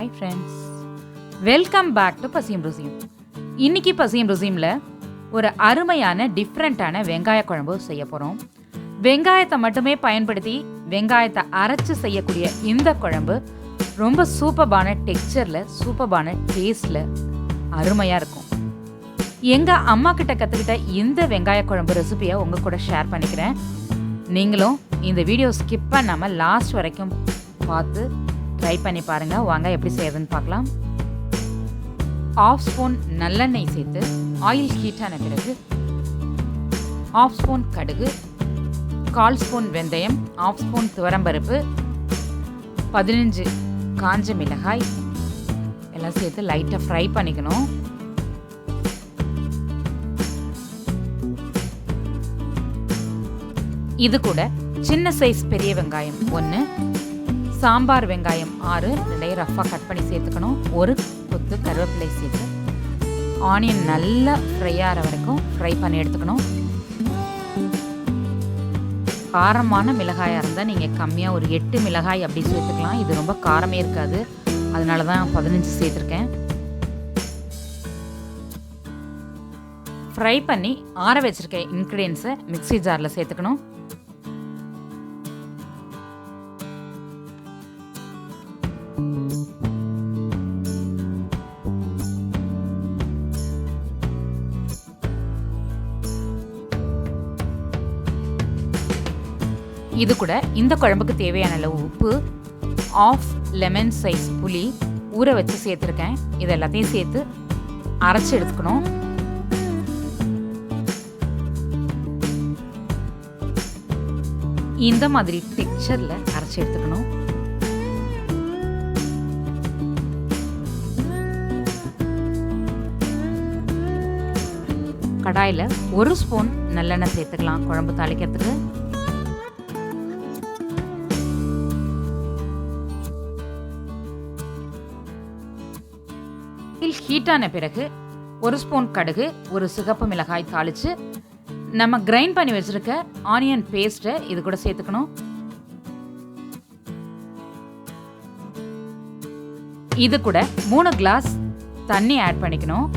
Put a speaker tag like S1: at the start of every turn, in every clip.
S1: Hi friends, welcome back to பசியும் ருசியும். இன்னைக்கு பசியும் ருசியும்ல ஒரு அருமையான டிஃப்ரெண்ட்டான வெங்காய குழம்பு செய்ய போகிறோம். வெங்காயத்தை மட்டுமே பயன்படுத்தி வெங்காயத்தை அரைச்சி செய்யக்கூடிய இந்த குழம்பு ரொம்ப சூப்பர்பான டெக்ஸ்சரில், சூப்பர்பான டேஸ்டில் அருமையாக இருக்கும். எங்கள் அம்மா கிட்ட கற்றுக்கிட்ட இந்த வெங்காய குழம்பு ரெசிபியை உங்கள் கூட ஷேர் பண்ணிக்கிறேன். நீங்களும் இந்த வீடியோ ஸ்கிப் பண்ணாமல் லாஸ்ட் வரைக்கும் பார்த்து ட்ரை பண்ணி பாருங்கள். வாங்க எப்படி செய்யறதுன்னு பார்க்கலாம். 1/2 ஸ்பூன் நல்லெண்ணெய் சேர்த்து ஆயில் ஹீட் ஆன பிறகு 1/2 ஸ்பூன் கடுகு, 1/4 ஸ்பூன் வெந்தயம், 1/2 ஸ்பூன் துவரம்பருப்பு, 15 காஞ்ச மிளகாய் எல்லாம் சேர்த்து லைட்டாக ஃப்ரை பண்ணிக்கணும். இது கூட சின்ன சைஸ் பெரிய வெங்காயம் 1, சாம்பார் வெங்காயம் 6 ரெண்டையும் ரஃபாக கட் பண்ணி சேர்த்துக்கணும். ஒரு கொத்து கருவேப்பிலை சேர்த்து ஆனியன் நல்லா ஃப்ரை ஆகிற வரைக்கும் ஃப்ரை பண்ணி எடுத்துக்கணும். காரமான மிளகாயாக இருந்தால் நீங்கள் கம்மியாக ஒரு 8 மிளகாய் அப்படி சேர்த்துக்கலாம். இது ரொம்ப காரமே இருக்காது, அதனால தான் 15 சேர்த்துருக்கேன். ஃப்ரை பண்ணி ஆற வச்சுருக்க இன்க்ரீடியன்ஸை மிக்ஸி ஜாரில் சேர்த்துக்கணும். இது கூட இந்த குழம்புக்கு தேவையான அளவு உப்பு, 1/2 லெமன் சைஸ் புளி ஊற வச்சு சேர்த்துருக்கேன். இது எல்லாத்தையும் சேர்த்து அரைச்சி எடுத்துக்கணும். இந்த மாதிரி டெக்ஸ்சரில் அரைச்சி எடுத்துக்கணும். கடாயில் 1 ஸ்பூன் நல்லெண்ணெய் சேர்த்துக்கலாம் குழம்பு தாளிக்கிறதுக்கு. ஹீட்டான பிறகு 1 ஸ்பூன் கடுகு, 1 சிகப்பு மிளகாய் தாளித்து நம்ம கிரைண்ட் பண்ணி வச்சிருக்க ஆனியன் பேஸ்ட்டை இது கூட சேர்த்துக்கணும். இது கூட 3 கிளாஸ் தண்ணி ஆட் பண்ணிக்கணும்.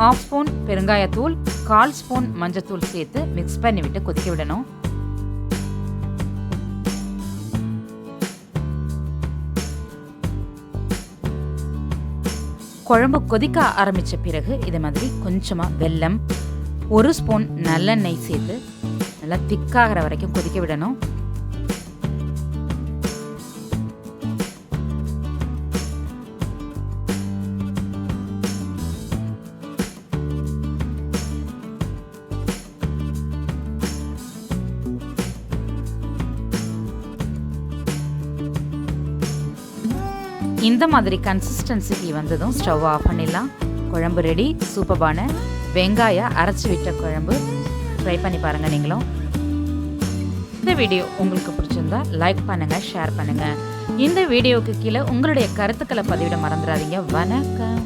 S1: 1/2 ஸ்பூன் பெருங்காயத்தூள், 1/4 ஸ்பூன் மஞ்சத்தூள் சேர்த்து மிக்ஸ் பண்ணி விட்டு கொதிக்க விடணும். குழம்பு கொதிக்க ஆரம்பித்த பிறகு இது மாதிரி கொஞ்சமாக வெல்லம், 1 ஸ்பூன் நல்லெண்ணெய் சேர்த்து நல்லா திக்காகிற வரைக்கும் கொதிக்க விடணும். இந்த மாதிரி கன்சிஸ்டன்சிக்கு வந்ததும் ஸ்டவ் ஆஃப் பண்ணிடலாம். குழம்பு ரெடி. சூப்பர்பான வெங்காய அரைச்சி விட்ட குழம்பு ட்ரை பண்ணி பாருங்கள் நீங்களும். இந்த வீடியோ உங்களுக்கு பிடிச்சிருந்தா லைக் பண்ணுங்கள், ஷேர் பண்ணுங்கள். இந்த வீடியோவுக்கு கீழே உங்களுடைய கருத்துக்களை பதிவிட மறந்துடாதீங்க. வணக்கம்.